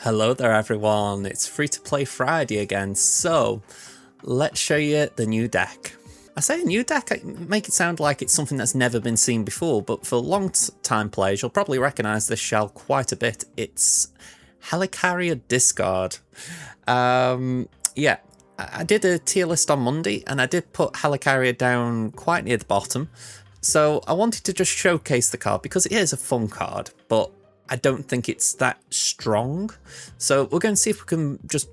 Hello there everyone, it's Free to Play Friday again, so let's show you the new deck. I say a new deck, I make it sound like it's something that's never been seen before, but for long-time players you'll probably recognise this shell quite a bit. It's Helicarrier Discard. Yeah, I did a tier list on Monday and I did put Helicarrier down quite near the bottom, so I wanted to just showcase the card because it is a fun card, but I don't think it's that strong. So we're going to see if we can just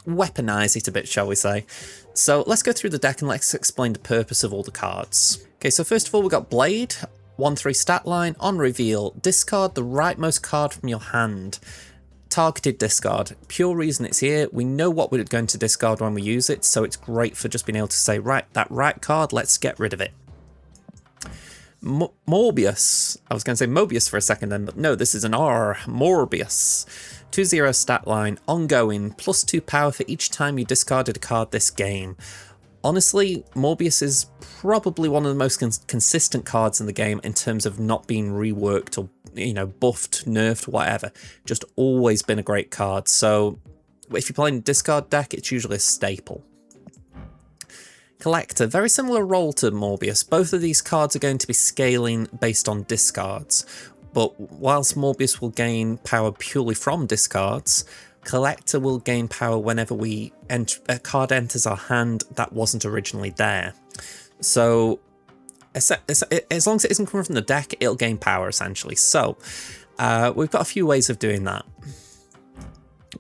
weaponize it a bit, shall we say. So let's go through the deck and let's explain the purpose of all the cards. Okay, so first of all, we've got Blade, 1/3 stat line, on reveal, discard the rightmost card from your hand. Targeted discard. Pure reason it's here, we know what we're going to discard when we use it, so it's great for just being able to say, right, that right card, let's get rid of it. Morbius. I was going to say Mobius for a second then, but no, this is an R. Morbius. 2/0 stat line, ongoing, +2 power for each time you discarded a card this game. Honestly, Morbius is probably one of the most consistent cards in the game in terms of not being reworked or, you know, buffed, nerfed, whatever. Just always been a great card. So if you're playing a discard deck, it's usually a staple. Collector, very similar role to Morbius. Both of these cards are going to be scaling based on discards, but whilst Morbius will gain power purely from discards, Collector will gain power whenever a card enters our hand that wasn't originally there. So as long as it isn't coming from the deck, it'll gain power essentially. So we've got a few ways of doing that.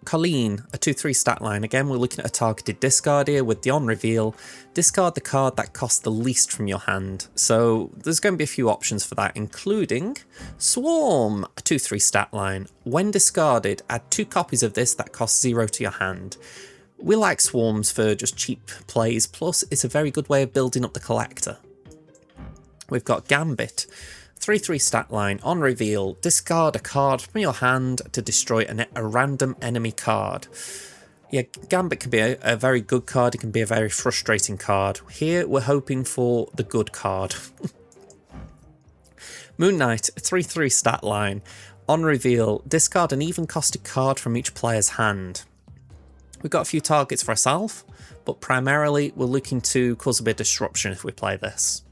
Colleen, a 2/3 stat line. Again, we're looking at a targeted discard here with the on reveal. Discard the card that costs the least from your hand. So there's going to be a few options for that, including Swarm, a 2/3 stat line. When discarded, add 2 copies of this that cost 0 to your hand. We like Swarms for just cheap plays, plus it's a very good way of building up the collector. We've got Gambit. 3/3 stat line, on reveal, discard a card from your hand to destroy a random enemy card. Yeah, Gambit can be a very good card, it can be a very frustrating card. Here we're hoping for the good card. Moon Knight, 3/3 stat line, on reveal, discard an even costed card from each player's hand. We've got a few targets for ourselves, but primarily we're looking to cause a bit of disruption if we play this.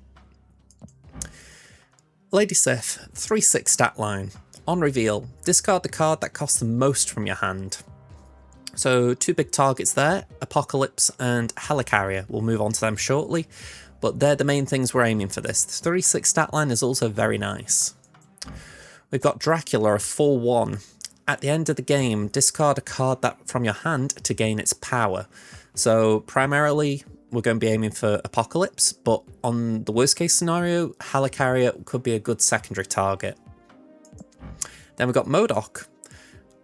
Lady Sif, 3/6 stat line. On reveal, discard the card that costs the most from your hand. So 2 big targets there, Apocalypse and Helicarrier. We'll move on to them shortly, but they're the main things we're aiming for this. The 3/6 stat line is also very nice. We've got Dracula, a 4/1. At the end of the game, discard a card from your hand to gain its power. So primarily, we're going to be aiming for Apocalypse, but on the worst case scenario, Helicarrier could be a good secondary target. Then we've got M.O.D.O.K,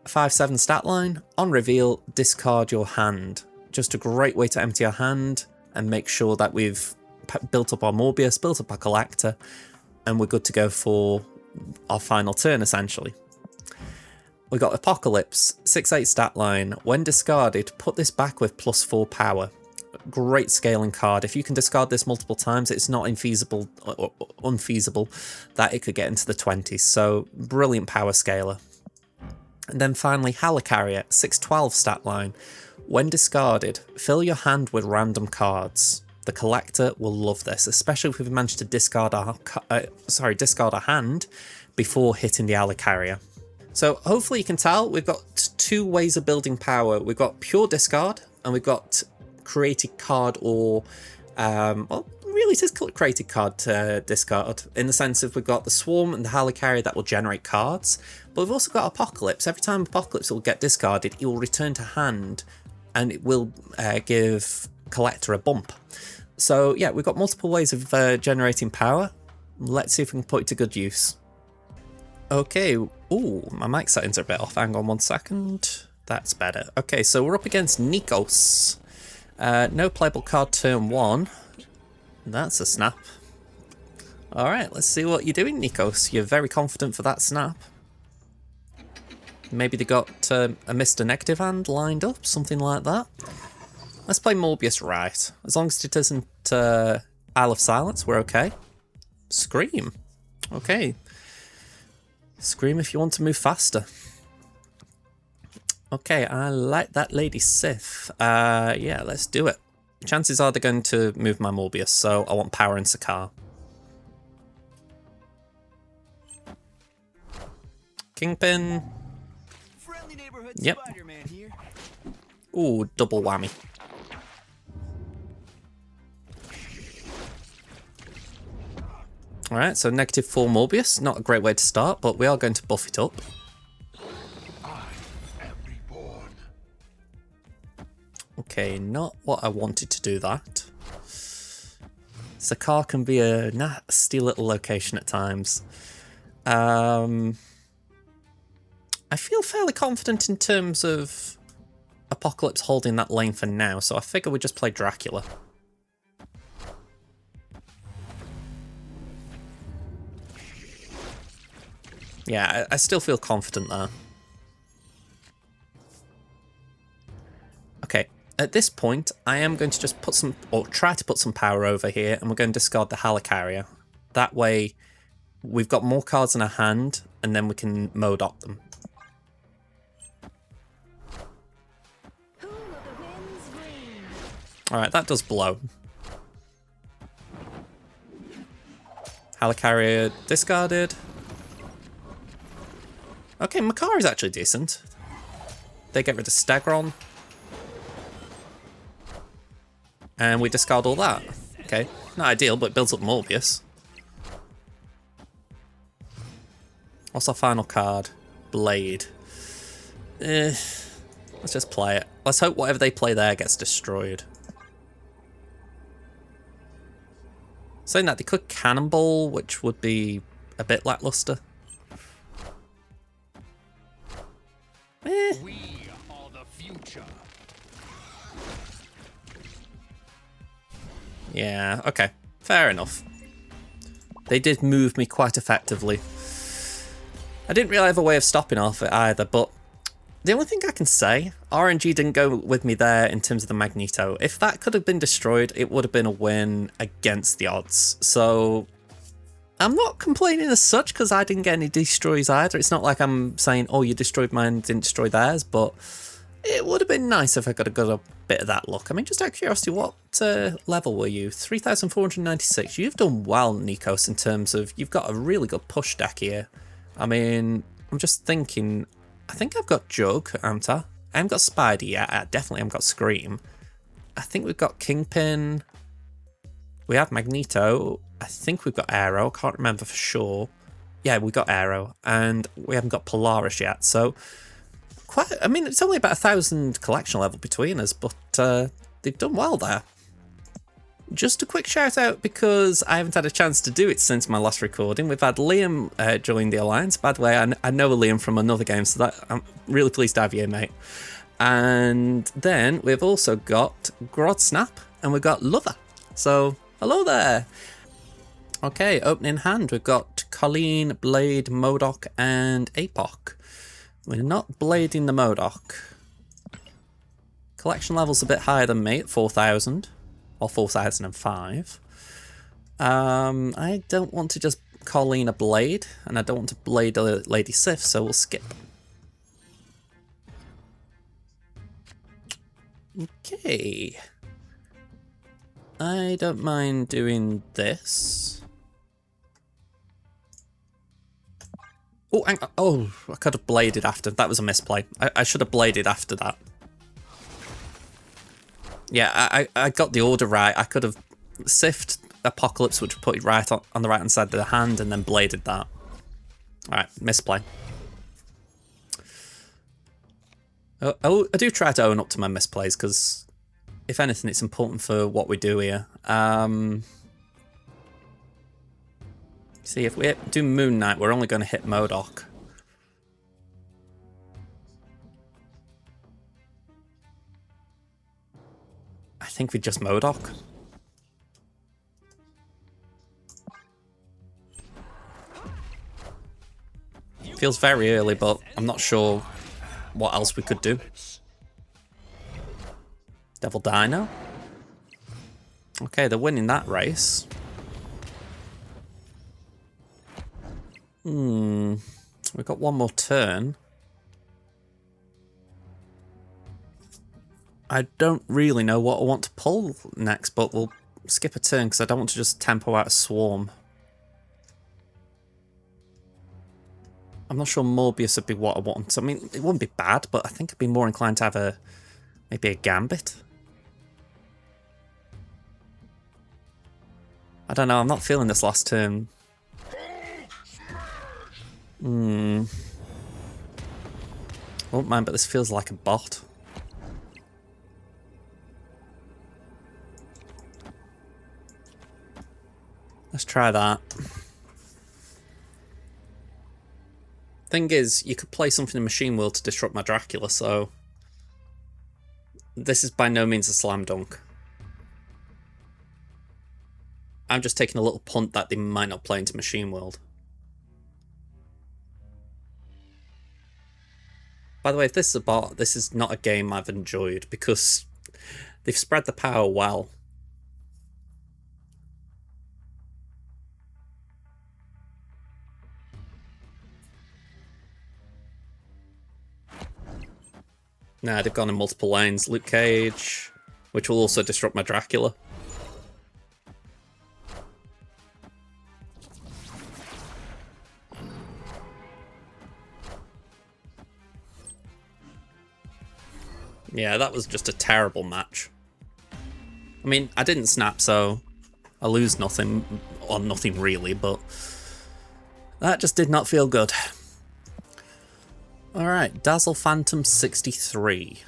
5/7 stat line, on reveal, discard your hand. Just a great way to empty our hand and make sure that we've built up our Morbius, built up our Collector, and we're good to go for our final turn essentially. We've got Apocalypse, 6/8 stat line, when discarded, put this back with +4 power. Great scaling card. If you can discard this multiple times, it's not infeasible or unfeasible that it could get into the 20s. So brilliant power scaler. And then finally, Helicarrier, 6/12 stat line. When discarded, fill your hand with random cards. The collector will love this, especially if we've managed to discard our hand before hitting the Helicarrier. So hopefully you can tell we've got 2 ways of building power. We've got pure discard and we've got created card or well, really it is created card to discard in the sense of we've got the Swarm and the Helicarrier that will generate cards, but we've also got Apocalypse. Every time Apocalypse will get discarded, it will return to hand and it will give Collector a bump. So yeah, we've got multiple ways of generating power. Let's see if we can put it to good use. Okay, ooh, my mic settings are a bit off, hang on 1 second. That's better. Okay, so we're up against Nikos. No playable card turn 1. That's a snap. Alright, let's see what you're doing, Nikos. You're very confident for that snap. Maybe they got a Mr. Negative hand lined up, something like that. Let's play Morbius right. As long as it isn't Isle of Silence, we're okay. Scream. Okay. Scream if you want to move faster. Okay, I like that Lady Sif. Yeah, let's do it. Chances are they're going to move my Morbius, so I want power into car. Kingpin. Yep. Ooh, double whammy. Alright, so -4 Morbius. Not a great way to start, but we are going to buff it up. Okay, not what I wanted to do that. Sakaar can be a nasty little location at times. I feel fairly confident in terms of Apocalypse holding that lane for now, so I figure we just play Dracula. Yeah, I still feel confident there. Okay, at this point, I am going to just put some, or try to put some power over here, and we're going to discard the Helicarrier. That way, we've got more cards in our hand, and then we can M.O.D.O.K them. Alright, that does blow. Helicarrier discarded. Okay, Makar is actually decent. They get rid of Stegron. And we discard all that. Okay, not ideal, but it builds up Morbius. What's our final card? Blade. Let's just play it. Let's hope whatever they play there gets destroyed. Saying that, they could Cannonball, which would be a bit lackluster. We are the future. Yeah, okay. Fair enough. They did move me quite effectively. I didn't really have a way of stopping off it either, but the only thing I can say, RNG didn't go with me there in terms of the Magneto. If that could have been destroyed, it would have been a win against the odds. So I'm not complaining as such because I didn't get any destroys either. It's not like I'm saying, oh, you destroyed mine, didn't destroy theirs, but it would have been nice if I could have got a bit of that luck. I mean, just out of curiosity, what level were you? 3,496. You've done well, Nikos, in terms of you've got a really good push deck here. I mean, I'm just thinking, I think I've got Jug, haven't I? I haven't got Spidey yet. I definitely haven't got Scream. I think we've got Kingpin. We have Magneto. I think we've got Arrow. Can't remember for sure. Yeah, we got Arrow. And we haven't got Polaris yet. So, quite. I mean, it's only about 1,000 collection level between us, but they've done well there. Just a quick shout out because I haven't had a chance to do it since my last recording. We've had Liam join the Alliance. By the way, I know Liam from another game, so that I'm really pleased to have you here, mate. And then we've also got Grodsnap and we've got Lover. So, hello there. Okay, opening hand, we've got Colleen, Blade, M.O.D.O.K and M.O.D.O.K. We're not blading the M.O.D.O.K. Collection level's a bit higher than me at 4,000. Or 4,005. I don't want to just Colleen a Blade, and I don't want to Blade a Lady Sif, so we'll skip. Okay. I don't mind doing this. Oh, hang on. Oh, I could have bladed after. That was a misplay. I should have bladed after that. Yeah, I got the order right. I could have Sifted Apocalypse, which would put it right on the right-hand side of the hand, and then bladed that. Alright, misplay. I do try to own up to my misplays, because if anything, it's important for what we do here. See, if we do Moon Knight, we're only going to hit M.O.D.O.K. I think we just M.O.D.O.K. Feels very early, but I'm not sure what else we could do. Devil Dino. Okay, they're winning that race. We've got one more turn. I don't really know what I want to pull next, but we'll skip a turn because I don't want to just tempo out a swarm. I'm not sure Morbius would be what I want. I mean, it wouldn't be bad, but I think I'd be more inclined to have maybe a Gambit. I don't know, I'm not feeling this last turn. I won't mind, but this feels like a bot. Let's try that. Thing is, you could play something in Machine World to disrupt my Dracula, so this is by no means a slam dunk. I'm just taking a little punt that they might not play into Machine World. By the way, if this is a bot, this is not a game I've enjoyed because they've spread the power well. Nah, they've gone in multiple lanes. Luke Cage, which will also disrupt my Dracula. Yeah, that was just a terrible match. I mean, I didn't snap, so I lose nothing, or nothing really, but that just did not feel good. Alright, Dazzle Phantom 63.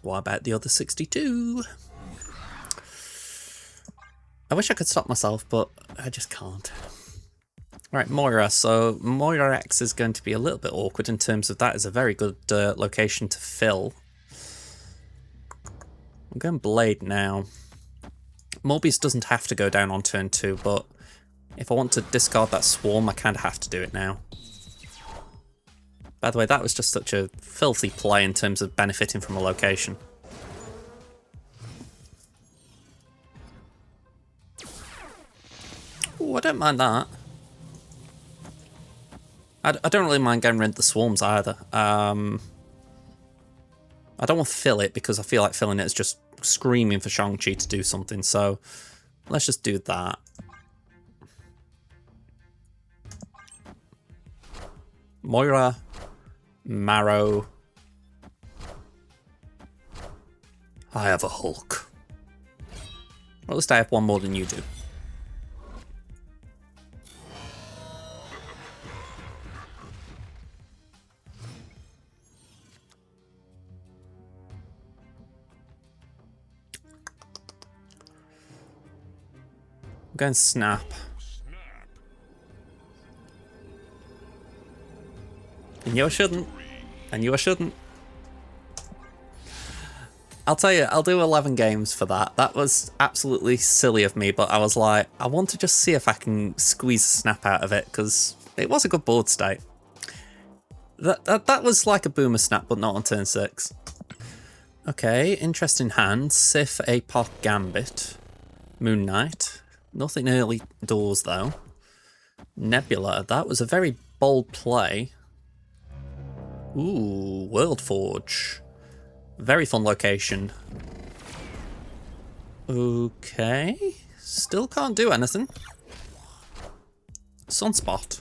What about the other 62? I wish I could stop myself, but I just can't. Right, Moira. So Moira X is going to be a little bit awkward in terms of that is a very good location to fill. I'm going Blade now. Morbius doesn't have to go down on turn 2, but if I want to discard that swarm, I kind of have to do it now. By the way, that was just such a filthy play in terms of benefiting from a location. Ooh, I don't mind that. I don't really mind getting rid of the swarms either. I don't want to fill it because I feel like filling it is just screaming for Shang-Chi to do something, so let's just do that. Moira, Marrow. I have a Hulk. Or at least I have one more than you do. I'm going Snap. I knew I shouldn't. I knew I shouldn't. I'll tell you, I'll do 11 games for that. That was absolutely silly of me, but I was like, I want to just see if I can squeeze a snap out of it, because it was a good board state. That was like a boomer snap, but not on turn 6. Okay, interesting hand. Sif, M.O.D.O.K, Gambit. Moon Knight. Nothing early doors, though. Nebula, that was a very bold play. Ooh, World Forge. Very fun location. Okay. Still can't do anything. Sunspot.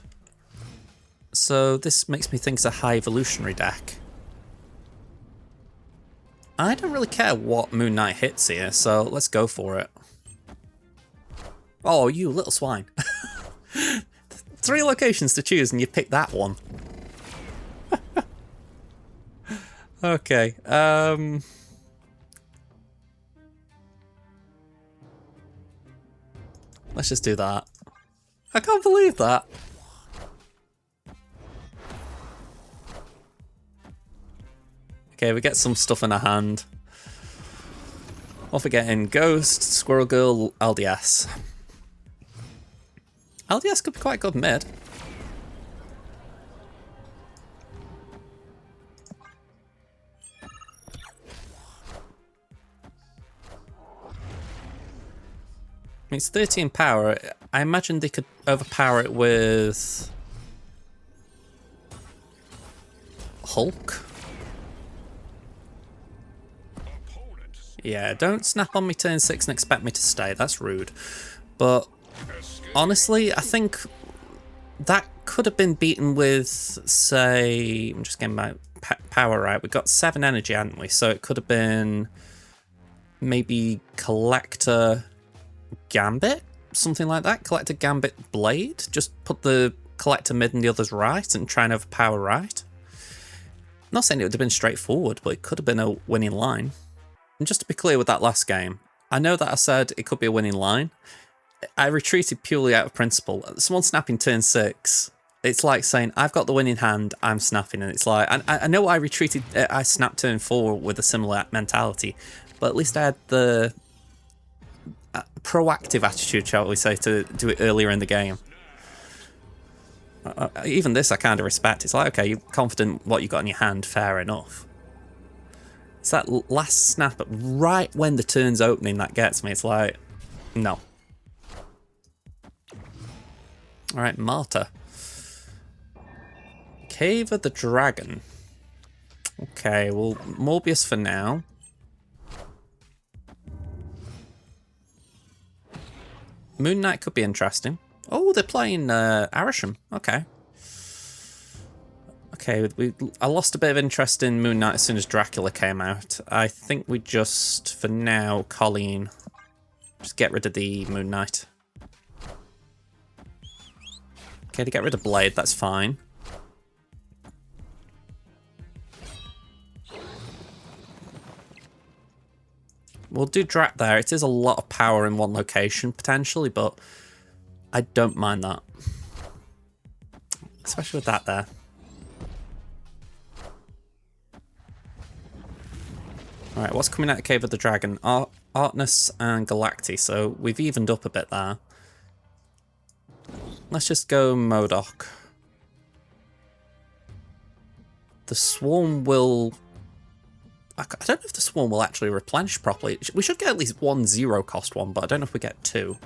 So this makes me think it's a high evolutionary deck. I don't really care what Moon Knight hits here, so let's go for it. Oh, you little swine. 3 locations to choose and you pick that one. Okay, let's just do that. I can't believe that. Okay, we get some stuff in our hand. What we getting? Ghost, Squirrel Girl, LDS. LDS could be quite good mid. It's 13 power. I imagine they could overpower it with Hulk. Yeah, don't snap on me turn 6 and expect me to stay. That's rude. But honestly, I think that could have been beaten with, say, I'm just getting my power right. We got 7 energy, hadn't we? So it could have been maybe Collector Gambit, something like that. Collector Gambit Blade. Just put the Collector mid and the others right and try and overpower right. I'm not saying it would have been straightforward, but it could have been a winning line. And just to be clear with that last game, I know that I said it could be a winning line. I retreated purely out of principle. Someone snapping turn 6, it's like saying, I've got the winning hand, I'm snapping. And it's like, I know I retreated, I snapped turn 4 with a similar mentality, but at least I had the proactive attitude, shall we say, to do it earlier in the game. Even this I kind of respect. It's like, okay, you're confident what you got in your hand, fair enough. It's that last snap right when the turn's opening that gets me. It's like, no. Alright, Marta. Cave of the Dragon. Okay, well, Morbius for now. Moon Knight could be interesting. Oh, they're playing Arisham. Okay. Okay, I lost a bit of interest in Moon Knight as soon as Dracula came out. I think we just, for now, Colleen, just get rid of the Moon Knight. Okay, to get rid of Blade, that's fine. We'll do Drac there. It is a lot of power in one location, potentially, but I don't mind that. Especially with that there. Alright, what's coming out of Cave of the Dragon? Artness and Galacti, so we've evened up a bit there. Let's just go M.O.D.O.K. The Swarm will... I don't know if the Swarm will actually replenish properly. We should get at least 1 0 cost one, but I don't know if we get 2.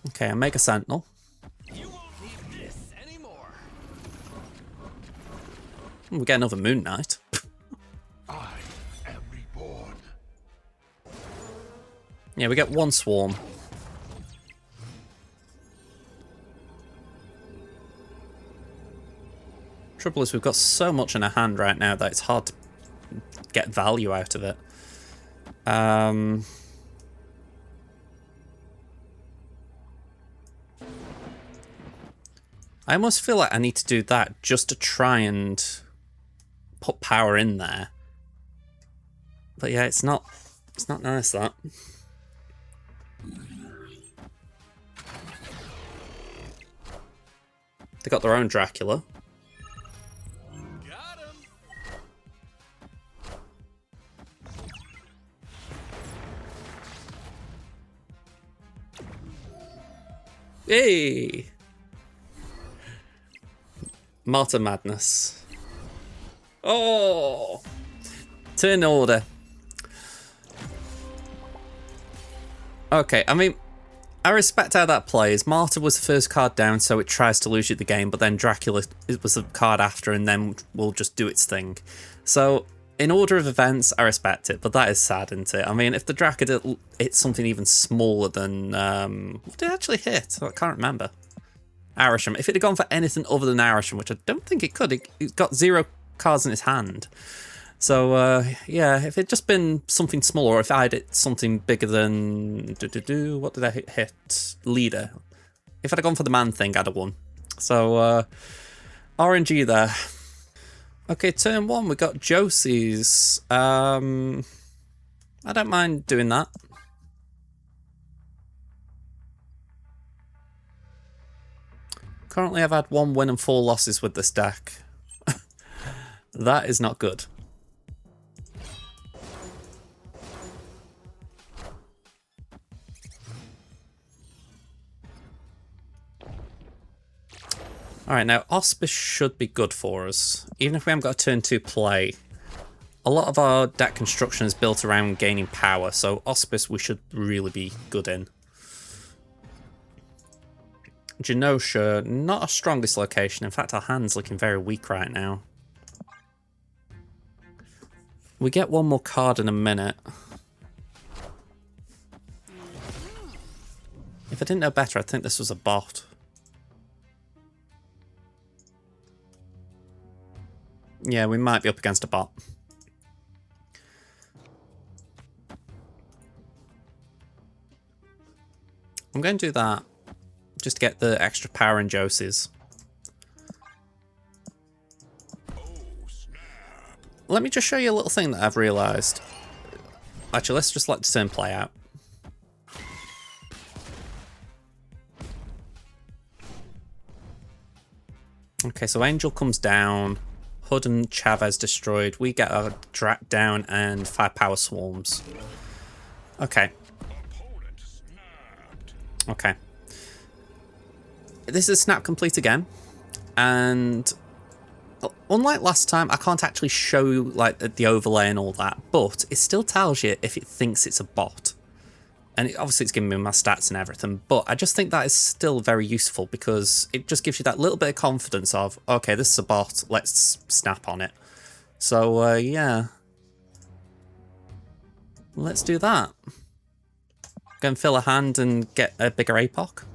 Okay, I make a Sentinel. You won't need this anymore. We get another Moon Knight. I am reborn. Yeah, we get 1 Swarm. Trouble is, we've got so much in our hand right now that it's hard to get value out of it. I almost feel like I need to do that just to try and put power in there. But yeah, it's not nice, that. They got their own Dracula. Got him. Hey! Martyr Madness. Oh! Turn order. Okay, I mean, I respect how that plays. Martyr was the first card down, so it tries to lose you the game, but then Dracula was the card after, and then will just do its thing. So, in order of events, I respect it, but that is sad, isn't it? I mean, if the Drac had hit something even smaller than... what did it actually hit? I can't remember. Arisham. If it had gone for anything other than Arisham, which I don't think it could, it got 0 cards in its hand. So, yeah, if it had just been something smaller, or if I had hit something bigger than... what did I hit? Leader. If I'd have gone for the man thing, I'd have won. So, RNG there. Okay, turn 1, we got Josie's. I don't mind doing that. Currently, I've had 1 win and 4 losses with this deck. That is not good. Alright, now Auspice should be good for us. Even if we haven't got a turn 2 play, a lot of our deck construction is built around gaining power, so Auspice we should really be good in. Genosha, not our strongest location. In fact, our hand's looking very weak right now. We get one more card in a minute. If I didn't know better, I'd think this was a bot. Yeah, we might be up against a bot. I'm going to do that just to get the extra power in Josie's. Let me just show you a little thing that I've realised. Actually, let's just let the turn play out. Okay, so Angel comes down. Hood and Chavez destroyed. We get our Drac down and 5 power swarms. Okay. Okay. This is snap complete again. And unlike last time, I can't actually show like the overlay and all that, but it still tells you if it thinks it's a bot. And obviously it's giving me my stats and everything, but I just think that is still very useful because it just gives you that little bit of confidence of, okay, this is a bot, let's snap on it. So, yeah. Let's do that. Go and fill a hand and get a bigger M.O.D.O.K.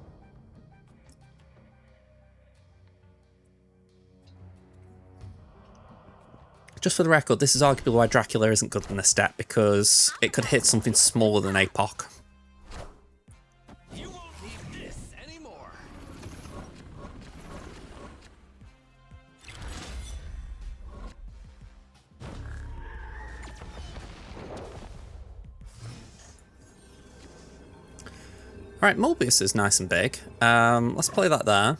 Just for the record, this is arguably why Dracula isn't good in this stat, because it could hit something smaller than M.O.D.O.K. Alright, Morbius is nice and big. Let's play that there.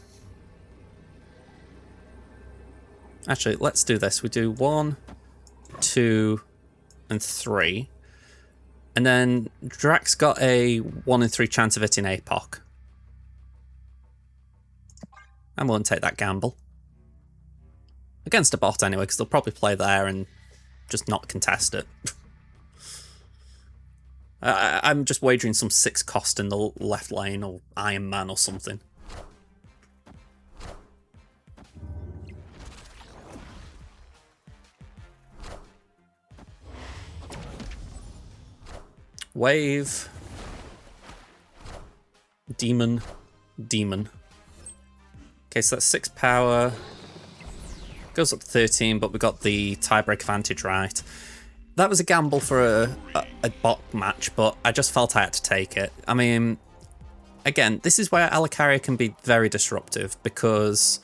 Actually, let's do this. We do 1, 2, and 3. And then Drac's got a 1 in 3 chance of hitting M.O.D.O.K. I'm willing to take that gamble. Against a bot anyway, because they'll probably play there and just not contest it. I'm just wagering some 6 cost in the left lane or Iron Man or something. Wave. Demon. Demon. Okay, so that's 6 power. Goes up to 13, but we got the tiebreak advantage right. That was a gamble for a bot match, but I just felt I had to take it. I mean, again, this is where Helicarrier can be very disruptive, because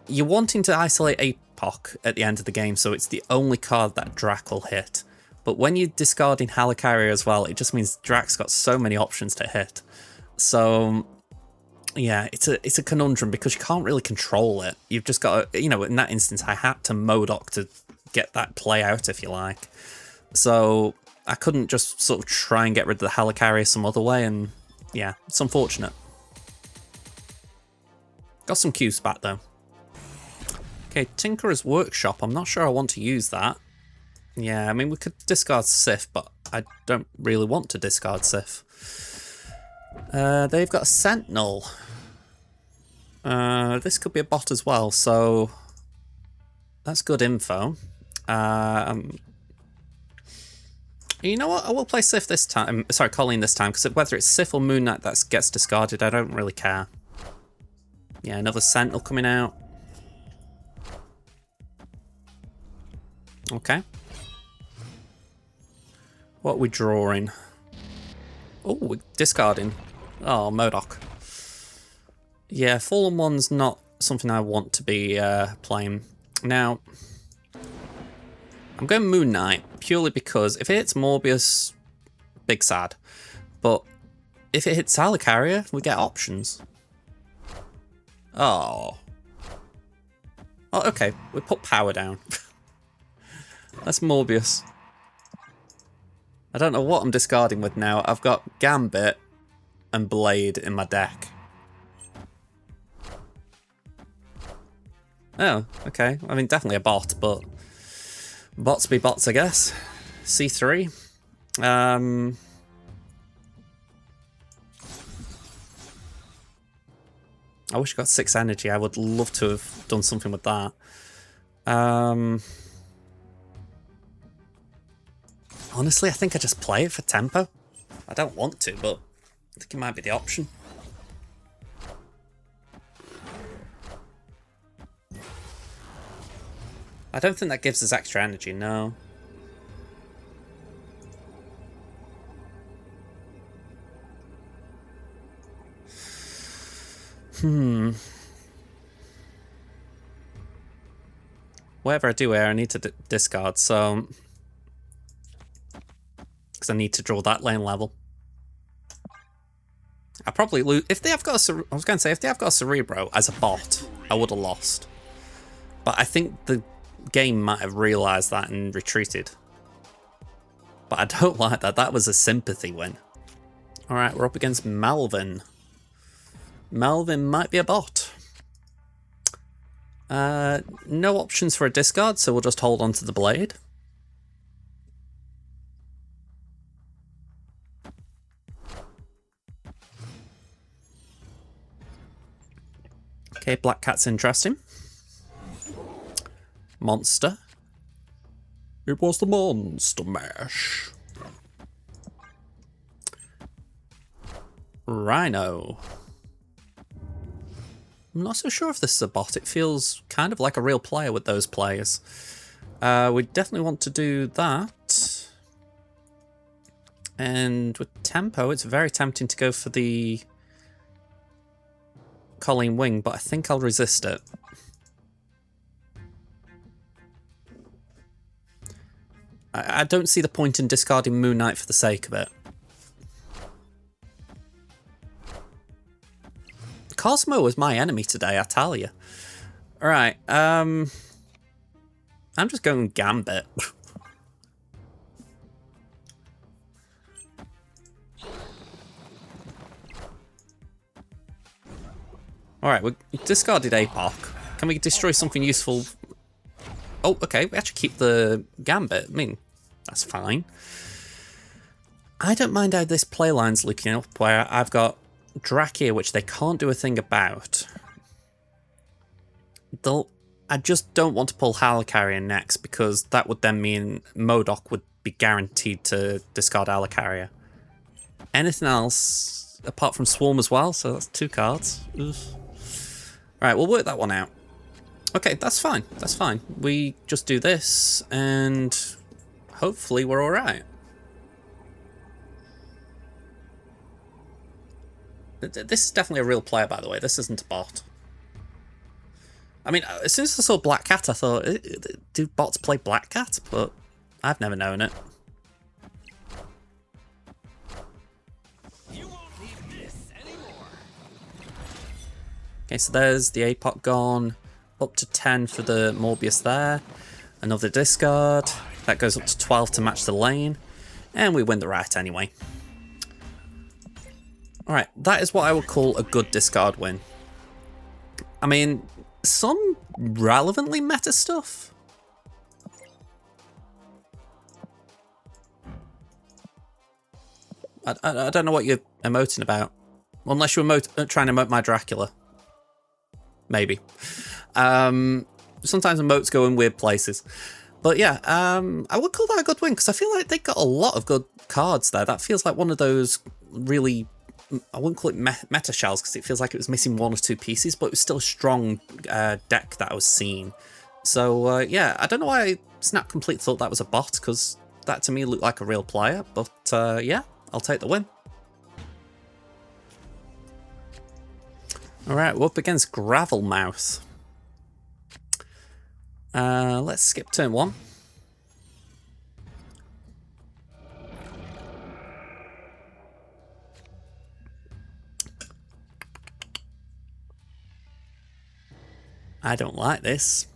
you're wanting to isolate M.O.D.O.K at the end of the game, so it's the only card that Drac will hit. But when you're discarding Helicarrier as well, it just means Drac's got so many options to hit. So, yeah, it's a conundrum, because you can't really control it. You've just got to, you know, in that instance, I had to M.O.D.O.K to get that play out, if you like. So I couldn't just sort of try and get rid of the Helicarrier some other way, and yeah, it's unfortunate. Got some Qs back though. Okay, Tinkerer's Workshop. I'm not sure I want to use that. Yeah, I mean, we could discard Sif, but I don't really want to discard Sif. They've got a Sentinel. This could be a bot as well, so that's good info. You know what? I will play Sif this time. Sorry, Colleen this time, because whether it's Sif or Moon Knight that gets discarded, I don't really care. Yeah, another Sentinel coming out. Okay. What are we drawing? Oh, we're discarding. Oh, M.O.D.O.K. Yeah, Fallen One's not something I want to be playing. Now, I'm going Moon Knight purely because if it hits Morbius, big sad. But if it hits Helicarrier, we get options. Oh. Oh, okay. We put power down. That's Morbius. I don't know what I'm discarding with now. I've got Gambit and Blade in my deck. Oh, okay. I mean, definitely a bot, but bots be bots, I guess. C3. I'm I wish I got 6 energy. I would love to have done something with that. Honestly, I think I just play it for tempo. I don't want to, but I think it might be the option. I don't think that gives us extra energy, no. Whatever I do here, I need to discard, so... Because I need to draw that lane level. I probably lose... If they have got a... I was going to say, if they have got a Cerebro as a bot, I would have lost. But I think the game might have realised that and retreated. But I don't like that. That was a sympathy win. Alright, we're up against Melvin. Melvin might be a bot. No options for a discard, so we'll just hold on to the blade. Okay, Black Cat's interesting. Monster. It was the Monster Mash. Rhino. I'm not so sure if this is a bot. It feels kind of like a real player with those players. We definitely want to do that. And with tempo, it's very tempting to go for the Colleen Wing, but I think I'll resist it. I don't see the point in discarding Moon Knight for the sake of it. Cosmo was my enemy today, I tell you. Alright, I'm just going Gambit. Alright, we discarded M.O.D.O.K. Can we destroy something useful? Oh, okay, we actually keep the Gambit. I mean, that's fine. I don't mind how this playline's looking up, where I've got Dracula, which they can't do a thing about. I just don't want to pull Helicarrier next, because that would then mean M.O.D.O.K would be guaranteed to discard Helicarrier. Anything else, apart from Swarm as well, so that's 2 cards. Right, we'll work that one out. Okay, that's fine, that's fine. We just do this, and hopefully we're alright. This is definitely a real player, by the way. This isn't a bot. I mean, as soon as I saw Black Cat, I thought, do bots play Black Cat? But I've never known it. You won't need this anymore. Okay, so there's the M.O.D.O.K gone. Up to 10 for the Morbius there. Another discard. That goes up to 12 to match the lane. And we win the rat anyway. Alright, that is what I would call a good discard win. I mean, some relevantly meta stuff. I don't know what you're emoting about. Unless you're trying to emote my Dracula. Maybe. Sometimes emotes go in weird places. But yeah, I would call that a good win, because I feel like they got a lot of good cards there. That feels like one of those really... I wouldn't call it meta shells, because it feels like it was missing 1 or 2 pieces, but it was still a strong deck that I was seeing. So yeah, I don't know why Snap Complete thought that was a bot, because that to me looked like a real player, but yeah, I'll take the win. Alright, we're up against Gravelmouth. Let's skip turn 1. I don't like this,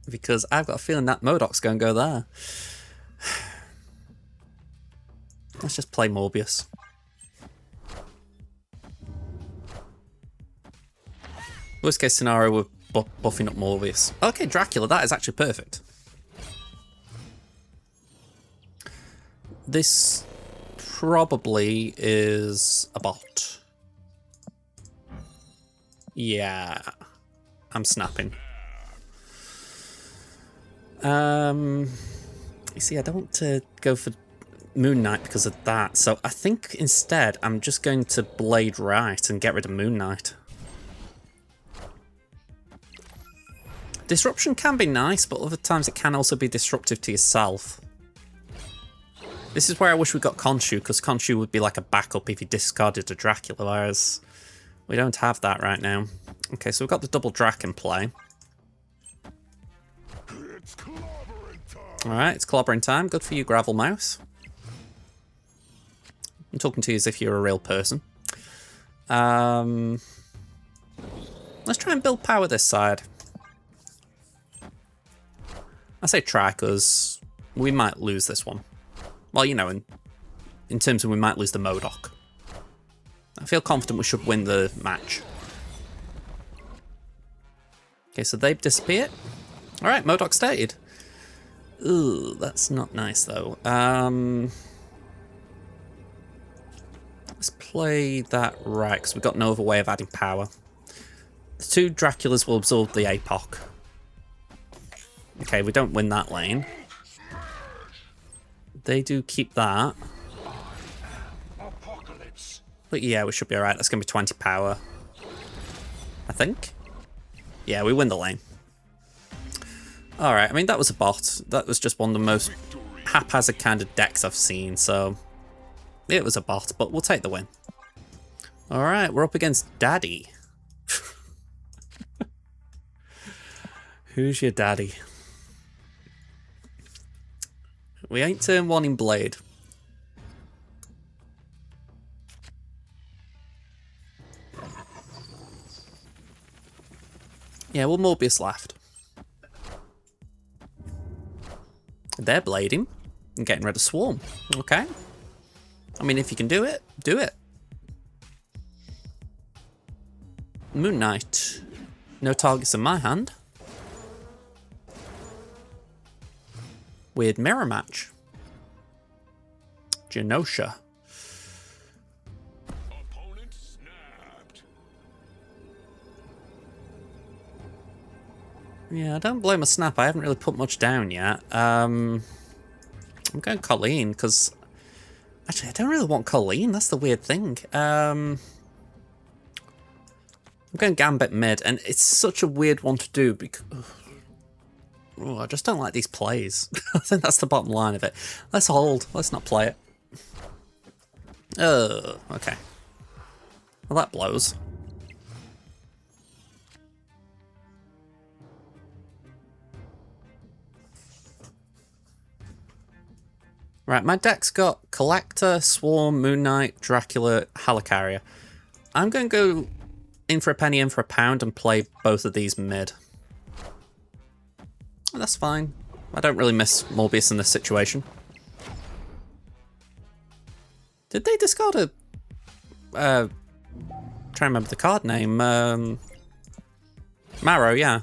because I've got a feeling that M.O.D.O.K's going to go there. Let's just play Morbius. Worst case scenario, we're buffing up Morbius. Okay, Dracula, that is actually perfect. This probably is a bot. Yeah, I'm snapping. You see, I don't want to go for Moon Knight because of that, so I think instead I'm just going to Blade Right and get rid of Moon Knight. Disruption can be nice, but other times it can also be disruptive to yourself. This is where I wish we got Khonshu, because Khonshu would be like a backup if you discarded a Dracula, whereas we don't have that right now. Okay, so we've got the double Drac in play. Alright, it's clobbering time. Good for you, Gravel Mouse. I'm talking to you as if you're a real person. Let's try and build power this side. I say try because we might lose this one. Well, you know, in terms of we might lose the M.O.D.O.K. I feel confident we should win the match. Okay, so they've disappeared. Alright, M.O.D.O.K stayed. Ooh, that's not nice though. Let's play that right, because we've got no other way of adding power. The two Draculas will absorb the M.O.D.O.K. Okay, we don't win that lane. They do keep that. But yeah, we should be alright. That's going to be 20 power. I think. Yeah, we win the lane. Alright, I mean, that was a bot. That was just one of the most haphazard kind of decks I've seen, so it was a bot, but we'll take the win. Alright, we're up against Daddy. Who's your daddy? We ain't turn one in Blade. Yeah, well, Morbius left. They're blading and getting rid of Swarm. Okay. I mean, if you can do it, do it. Moon Knight. No targets in my hand. Weird mirror match. Genosha. Opponent snapped. Yeah, I don't blame a snap. I haven't really put much down yet. I'm going Colleen because actually I don't really want Colleen. That's the weird thing. I'm going Gambit mid, and it's such a weird one to do because I just don't like these plays. I think that's the bottom line of it. Let's hold. Let's not play it. Oh, okay. Well, that blows. Right, my deck's got Collector, Swarm, Moon Knight, Dracula, Helicarrier. I'm going to go in for a penny, in for a pound, and play both of these mid. That's fine. I don't really miss Morbius in this situation. Did they discard a... try and remember the card name. Marrow, yeah.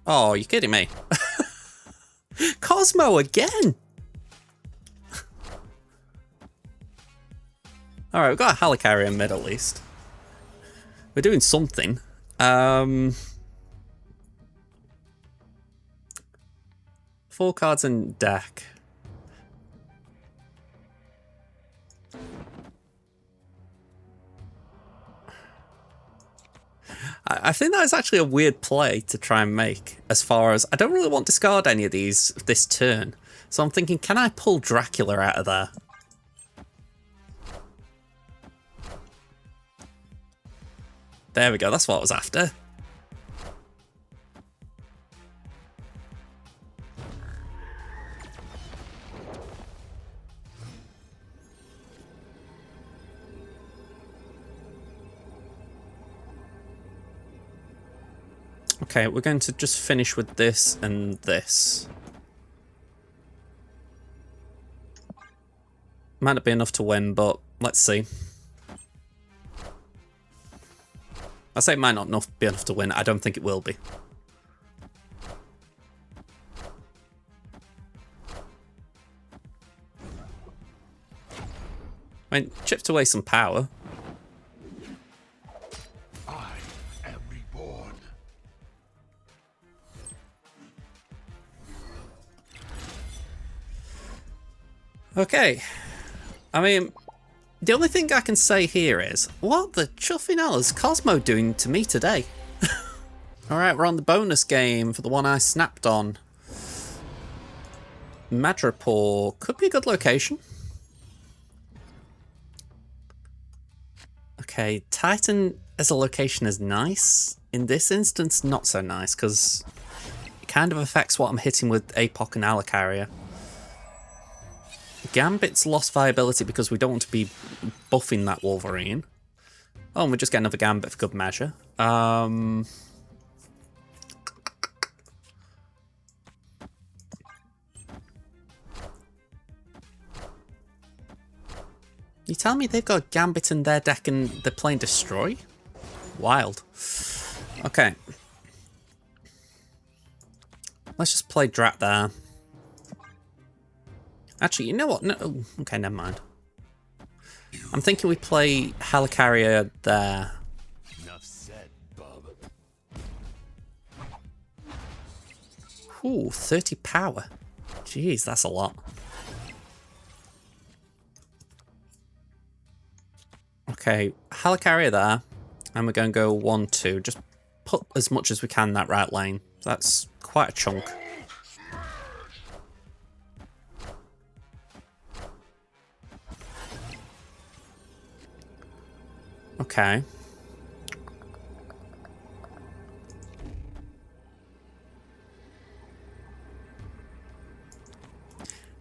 Oh, you're kidding me. Cosmo again! Alright, we've got a Helicarrier in mid at least. We're doing something. 4 cards in deck. I think that is actually a weird play to try and make, as far as I don't really want to discard any of these this turn. So I'm thinking, can I pull Dracula out of there? There we go, that's what I was after. Okay, we're going to just finish with this and this. Might not be enough to win, but let's see. I say it might not be enough to win. I don't think it will be. I mean, chipped away some power. I am reborn. Okay. I mean, the only thing I can say here is, what the chuffing hell is Cosmo doing to me today? Alright, we're on the bonus game for the one I snapped on. Madripoor could be a good location. Okay, Titan as a location is nice. In this instance, not so nice, because it kind of affects what I'm hitting with M.O.D.O.K and Helicarrier. Gambit's lost viability because we don't want to be buffing that Wolverine. Oh, and we just get another Gambit for good measure. You tell me they've got Gambit in their deck and they're playing Destroy? Wild. Okay. Let's just play Drat there. Actually, you know what? No, okay, never mind. I'm thinking we play Helicarrier there. Enough said, bub. Ooh, 30 power. Jeez, that's a lot. Okay, Helicarrier there. And we're going to go 1-2. Just put as much as we can in that right lane. That's quite a chunk. Okay.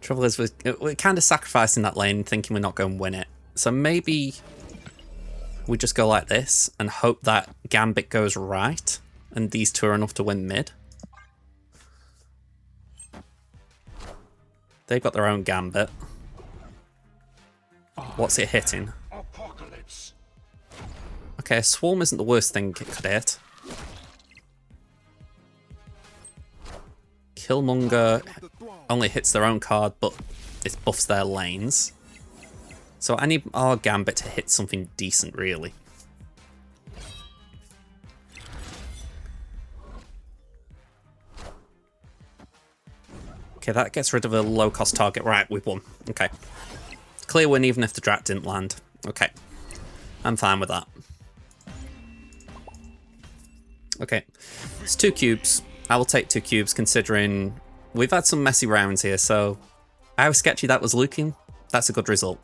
Trouble is, we're kind of sacrificing that lane, thinking we're not going to win it. So maybe we just go like this and hope that Gambit goes right, and these two are enough to win mid. They've got their own Gambit. What's it hitting? Apocalypse. Okay, Swarm isn't the worst thing it could hit. Killmonger only hits their own card, but it buffs their lanes. So I need our Gambit to hit something decent, really. Okay, that gets rid of a low-cost target. Right, we've won. Okay. Clear win even if the Drat didn't land. Okay. I'm fine with that. Okay. It's 2 cubes. I will take 2 cubes considering we've had some messy rounds here, so how sketchy that was looking, that's a good result.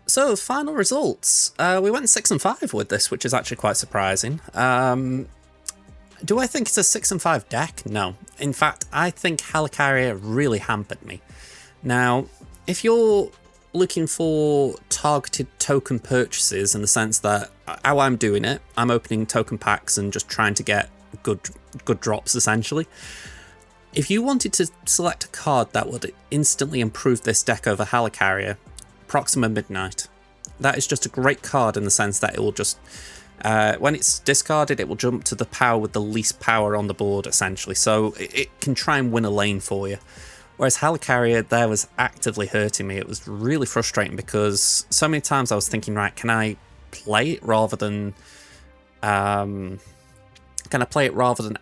So, final results. We went 6-5 with this, which is actually quite surprising. Do I think it's a 6-5 deck? No. In fact, I think Helicarrier really hampered me. Now, if you're looking for targeted token purchases in the sense that how I'm doing it, I'm opening token packs and just trying to get good drops, essentially. If you wanted to select a card that would instantly improve this deck over Helicarrier, Proxima Midnight. That is just a great card in the sense that it will just, when it's discarded, it will jump to the power with the least power on the board, essentially. So it can try and win a lane for you. Whereas Helicarrier there was actively hurting me. It was really frustrating because so many times I was thinking, right, can I play it rather than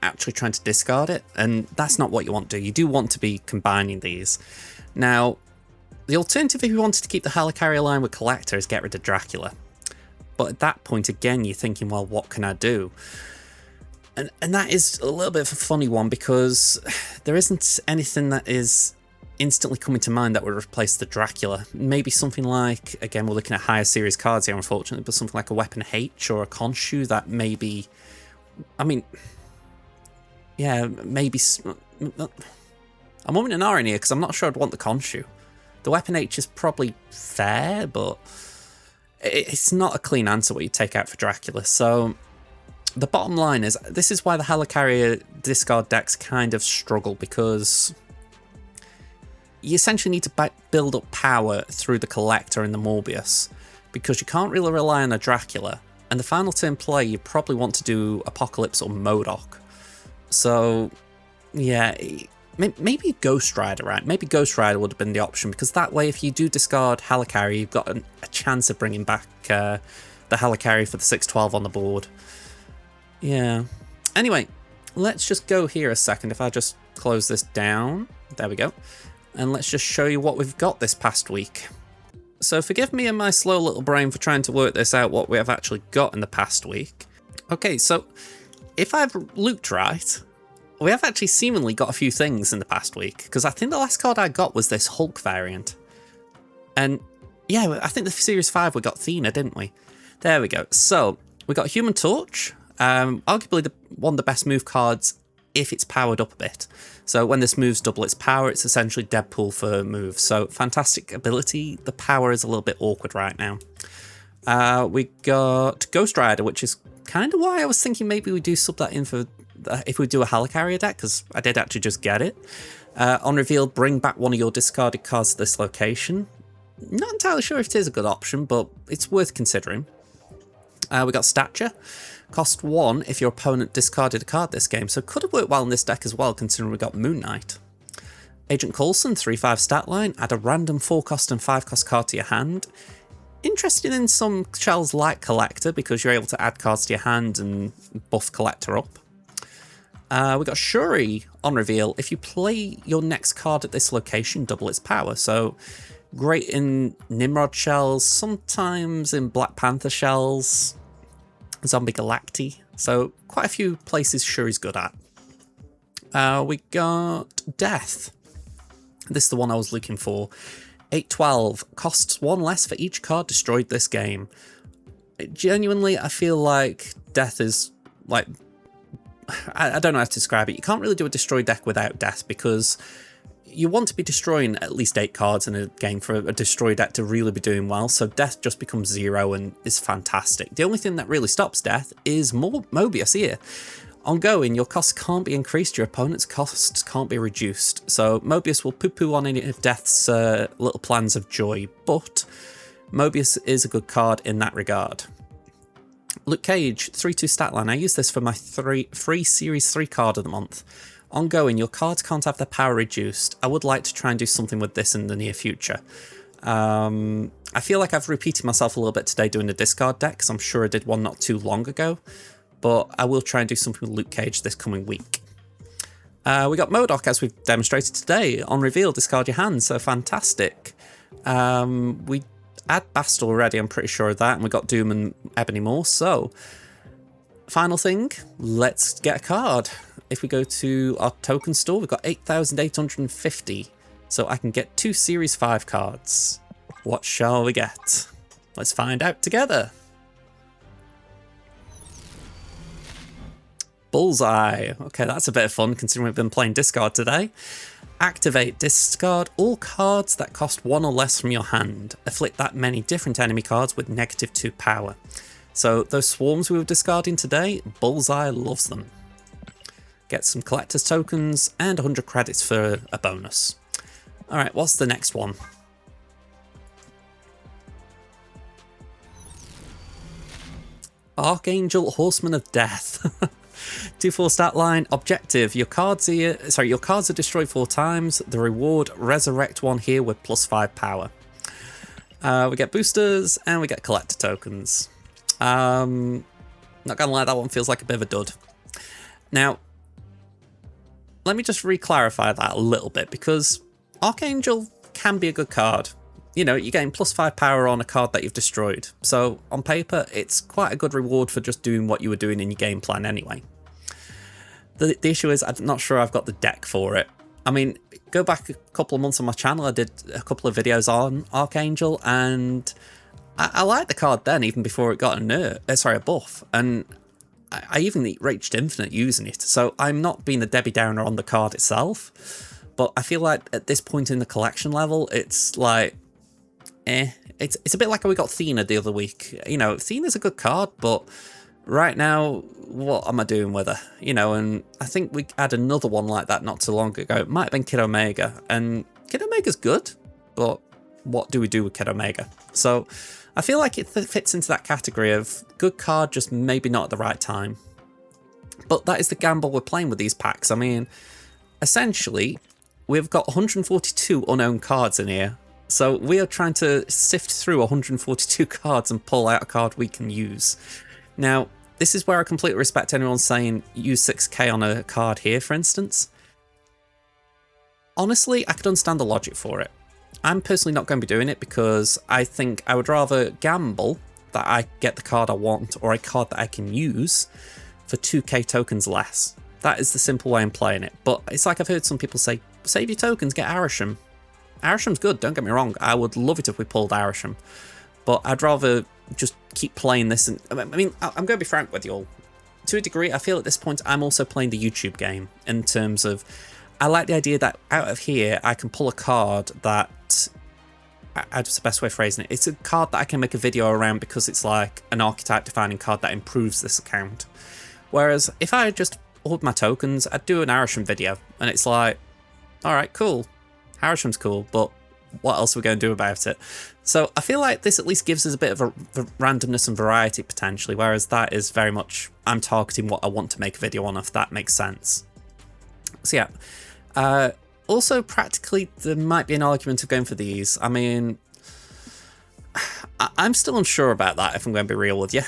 actually trying to discard it? And that's not what you want to do. You do want to be combining these. Now, the alternative if you wanted to keep the Helicarrier line with Collector is get rid of Dracula. But at that point, again, you're thinking, well, what can I do? And that is a little bit of a funny one because there isn't anything that is instantly coming to mind that would replace the Dracula. Maybe something like, again, we're looking at higher series cards here, unfortunately, but something like a Weapon H or a Khonshu that maybe... I mean... Yeah, maybe... I'm umming and ahhing here because I'm not sure I'd want the Khonshu. The Weapon H is probably fair, but it's not a clean answer what you take out for Dracula. So the bottom line is, this is why the Helicarrier discard decks kind of struggle, because you essentially need to build up power through the Collector and the Morbius, because you can't really rely on a Dracula. And the final turn play, you probably want to do Apocalypse or M.O.D.O.K. So, yeah, maybe Ghost Rider, right? Maybe Ghost Rider would have been the option, because that way if you do discard Helicarrier, you've got a chance of bringing back the Helicarrier for the 6/12 on the board. Yeah. Anyway, let's just go here a second. If I just close this down, there we go. And let's just show you what we've got this past week. So forgive me and my slow little brain for trying to work this out, what we have actually got in the past week. Okay, so if I've looked right, we have actually seemingly got a few things in the past week, because I think the last card I got was this Hulk variant. And yeah, I think the Series 5 we got Athena, didn't we? There we go. So we got Human Torch, arguably one of the best move cards if it's powered up a bit. So when this moves double its power, it's essentially Deadpool for moves. So fantastic ability. The power is a little bit awkward right now. We got Ghost Rider, which is kind of why I was thinking maybe we do sub that in for if we do a Helicarrier deck, because I did actually just get it. On reveal, bring back one of your discarded cards to this location. Not entirely sure if it is a good option, but it's worth considering. We got Stature. Cost 1 if your opponent discarded a card this game, so could have worked well in this deck as well, considering we got Moon Knight. Agent Coulson, 3/5 stat line, add a random 4-cost and 5-cost card to your hand. Interested in some shells like Collector, because you're able to add cards to your hand and buff Collector up. We got Shuri on reveal. If you play your next card at this location, double its power. So great in Nimrod shells, sometimes in Black Panther shells, Zombie Galacti. So quite a few places Shuri's good at. We got Death. This is the one I was looking for. 8/12, costs 1 less for each card destroyed this game. Genuinely, I feel like Death is like, I don't know how to describe it. You can't really do a destroy deck without Death, because you want to be destroying at least 8 cards in a game for a destroy deck to really be doing well, so Death just becomes 0 and is fantastic. The only thing that really stops Death is Morbius here. Ongoing, your costs can't be increased, your opponent's costs can't be reduced, so Morbius will poo-poo on any of Death's little plans of joy, but Morbius is a good card in that regard. Luke Cage, 3/2 stat line. I use this for my free Series 3 card of the month. Ongoing, your cards can't have their power reduced. I would like to try and do something with this in the near future. I feel like I've repeated myself a little bit today doing the discard deck, because I'm sure I did one not too long ago, but I will try and do something with Luke Cage this coming week. We got M.O.D.O.K, as we've demonstrated today. On reveal, discard your hand, so fantastic. We had Bast already, I'm pretty sure of that, and we got Doom and Ebony Moore, so final thing, let's get a card. If we go to our token store, we've got 8,850, so I can get 2 Series 5 cards. What shall we get? Let's find out together. Bullseye. Okay, that's a bit of fun considering we've been playing discard today. Activate. Discard all cards that cost 1 or less from your hand. Afflict that many different enemy cards with -2 power. So those swarms we were discarding today, Bullseye loves them. Get some collector's tokens and 100 credits for a bonus. Alright, what's the next one? Archangel Horseman of Death. 2/4 stat line. Objective. Your cards are destroyed 4 times. The reward, resurrect one here with +5 power. We get boosters and we get collector tokens. Not gonna lie, that one feels like a bit of a dud. Now, let me just re-clarify that a little bit, because Archangel can be a good card. You know, you're getting +5 power on a card that you've destroyed. So on paper, it's quite a good reward for just doing what you were doing in your game plan anyway. The issue is, I'm not sure I've got the deck for it. I mean, go back a couple of months on my channel, I did a couple of videos on Archangel, and I liked the card then, even before it got a buff. And I even reached Infinite using it. So I'm not being a Debbie Downer on the card itself, but I feel like at this point in the collection level, it's like, It's a bit like how we got Athena the other week. You know, Athena's a good card, but right now, what am I doing with her? You know, and I think we had another one like that not too long ago. It might have been Kid Omega, and Kid Omega's good, but what do we do with Kid Omega? So I feel like it fits into that category of good card, just maybe not at the right time. But that is the gamble we're playing with these packs. I mean, essentially, we've got 142 unowned cards in here. So we are trying to sift through 142 cards and pull out a card we can use. Now, this is where I completely respect anyone saying use 6k on a card here, for instance. Honestly, I could understand the logic for it. I'm personally not going to be doing it because I think I would rather gamble that I get the card I want or a card that I can use for 2k tokens less. That is the simple way I'm playing it. But it's like I've heard some people say, save your tokens, get Arisham. Arisham's good, don't get me wrong. I would love it if we pulled Arisham. But I'd rather just keep playing this. And I mean, I'm going to be frank with you all. To a degree, I feel at this point I'm also playing the YouTube game in terms of I like the idea that out of here I can pull a card that, how's the best way of phrasing it? It's a card that I can make a video around because it's like an archetype defining card that improves this account. Whereas if I just hold my tokens, I'd do an Arisham video and it's like, alright, cool. Arisham's cool, but what else are we going to do about it? So I feel like this at least gives us a bit of a randomness and variety potentially, whereas that is very much, I'm targeting what I want to make a video on, if that makes sense. So yeah, also practically there might be an argument of going for these. I mean, I'm still unsure about that if I'm going to be real with you.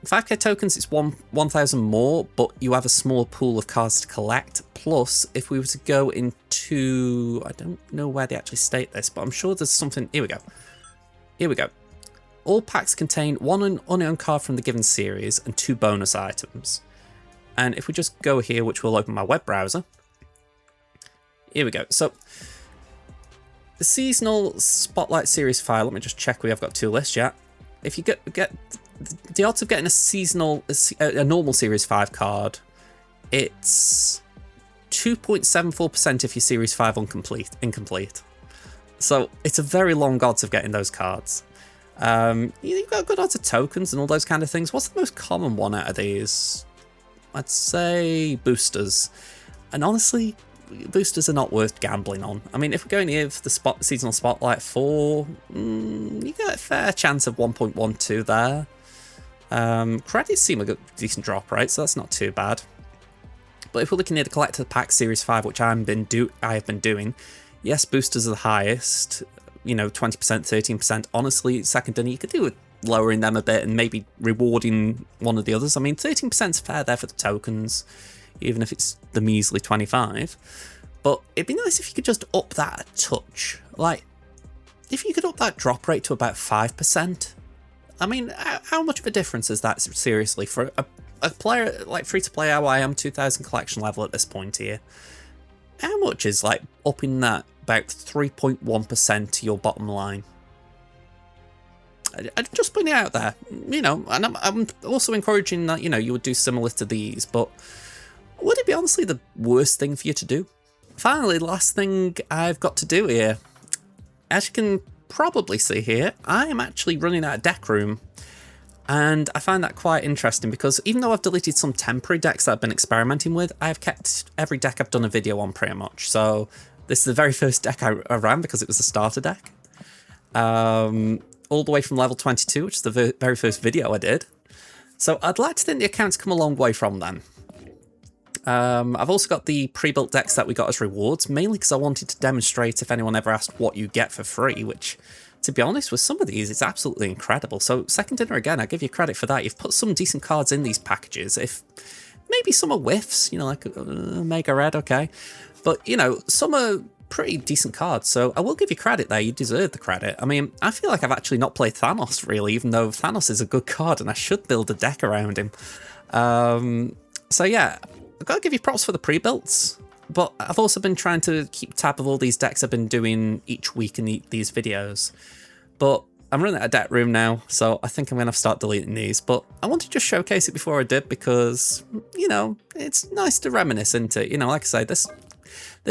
5k tokens, it's 1,000 more, but you have a small pool of cards to collect. Plus, if we were to go into, I don't know where they actually state this, but I'm sure there's something. Here we go. Here we go. All packs contain one unowned card from the given series and 2 bonus items. And if we just go here, which will open my web browser. Here we go. So the seasonal Spotlight series file. Let me just check we have got 2 lists yet. If you get the odds of getting a normal Series 5 card, it's 2.74% if you're Series 5 incomplete. So it's a very long odds of getting those cards. You've got good odds of tokens and all those kind of things. What's the most common one out of these? I'd say boosters. And honestly, boosters are not worth gambling on. I mean, if we're going here for the seasonal Spotlight 4, you get a fair chance of 1.12 there. Credits seem like a decent drop rate, so that's not too bad. But if we're looking at the Collector Pack Series 5, which I have been doing, yes, boosters are the highest, 20%, 13%. Honestly, secondary, you could do with lowering them a bit and maybe rewarding one of the others. I mean, 13% is fair there for the tokens, even if it's the measly 25. But it'd be nice if you could just up that a touch. Like, if you could up that drop rate to about 5%. I mean, how much of a difference is that, seriously, for a player like free-to-play how I am, 2,000 collection level at this point here? How much is, like, upping that about 3.1% to your bottom line? I just putting it out there, and I'm also encouraging that, you would do similar to these, but would it be honestly the worst thing for you to do? Finally, the last thing I've got to do here, as you can probably see here, I am actually running out of deck room. And I find that quite interesting because even though I've deleted some temporary decks that I've been experimenting with, I've kept every deck I've done a video on pretty much. So this is the very first deck I ran because it was a starter deck. All the way from level 22, which is the very first video I did. So I'd like to think the account's come a long way from then. I've also got the pre-built decks that we got as rewards, mainly because I wanted to demonstrate if anyone ever asked what you get for free, which, to be honest, with some of these, it's absolutely incredible. So Second Dinner, again, I give you credit for that. You've put some decent cards in these packages. If maybe some are whiffs, like Mega Red, okay. But, some are pretty decent cards, so I will give you credit there. You deserve the credit. I mean, I feel like I've actually not played Thanos, really, even though Thanos is a good card and I should build a deck around him. So yeah, I've got to give you props for the pre-builts, but I've also been trying to keep tab of all these decks I've been doing each week in these videos. But I'm running out of deck room now, so I think I'm going to start deleting these. But I wanted to just showcase it before I did because, it's nice to reminisce, isn't it? Like I say, this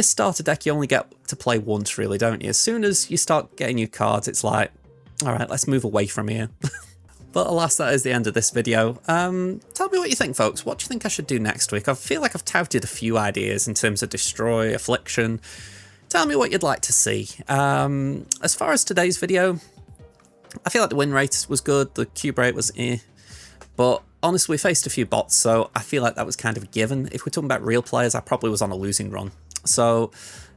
starter deck you only get to play once, really, don't you? As soon as you start getting new cards, it's like, all right, let's move away from here. But alas, that is the end of this video. Tell me what you think, folks. What do you think I should do next week? I feel like I've touted a few ideas in terms of Destroy, Affliction. Tell me what you'd like to see. As far as today's video, I feel like the win rate was good, the cube rate was eh. But honestly, we faced a few bots, so I feel like that was kind of a given. If we're talking about real players, I probably was on a losing run. So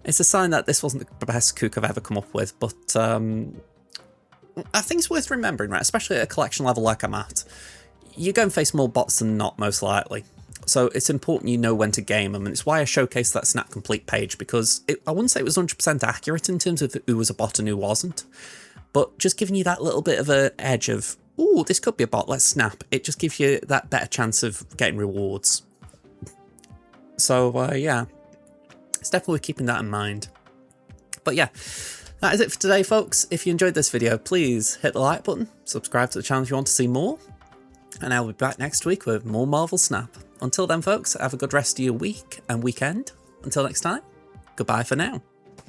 it's a sign that this wasn't the best Cook I've ever come up with, but I think it's worth remembering, right? Especially at a collection level like I'm at. You're going to face more bots than not, most likely. So it's important you know when to game them, and it's why I showcased that snap complete page, because I wouldn't say it was 100% accurate in terms of who was a bot and who wasn't, but just giving you that little bit of an edge of, oh, this could be a bot, let's snap. It just gives you that better chance of getting rewards. So yeah, it's definitely worth keeping that in mind. But yeah, that is it for today, folks. If you enjoyed this video, please hit the like button, subscribe to the channel if you want to see more, and I'll be back next week with more Marvel Snap. Until then, folks, have a good rest of your week and weekend. Until next time, goodbye for now.